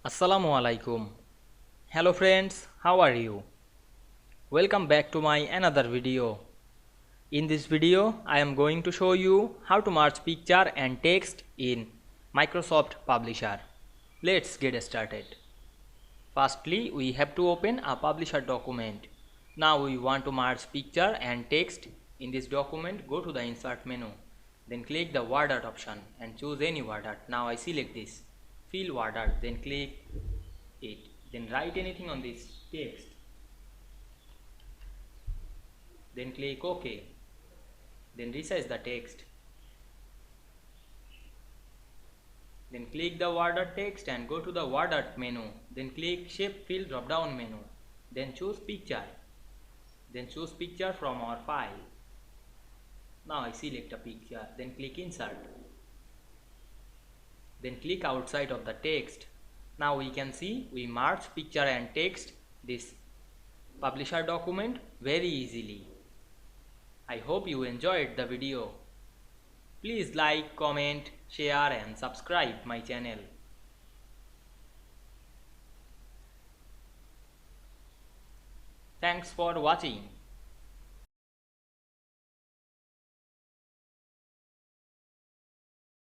Assalamu Walaikum. Hello friends, how are you? Welcome back to my another video. In this video, I am going to show you how to merge picture and text in Microsoft Publisher. Let's get started. Firstly, we have to open a Publisher document. Now we want to merge picture and text. In this document, go to the Insert menu. Then click the word art option and choose any word art. Now I select this. Fill word art, then click it. Then write anything on this text. Then click OK. Then resize the text. Then click the word art text and go to the word art menu. Then click shape fill drop down menu. Then choose picture. Then choose picture from our file. Now I select a picture. Then click insert. Then click outside of the text. Now we can see we merge picture and text this publisher document very easily. I hope you enjoyed the video. Please like, comment, share and subscribe my channel. Thanks for watching.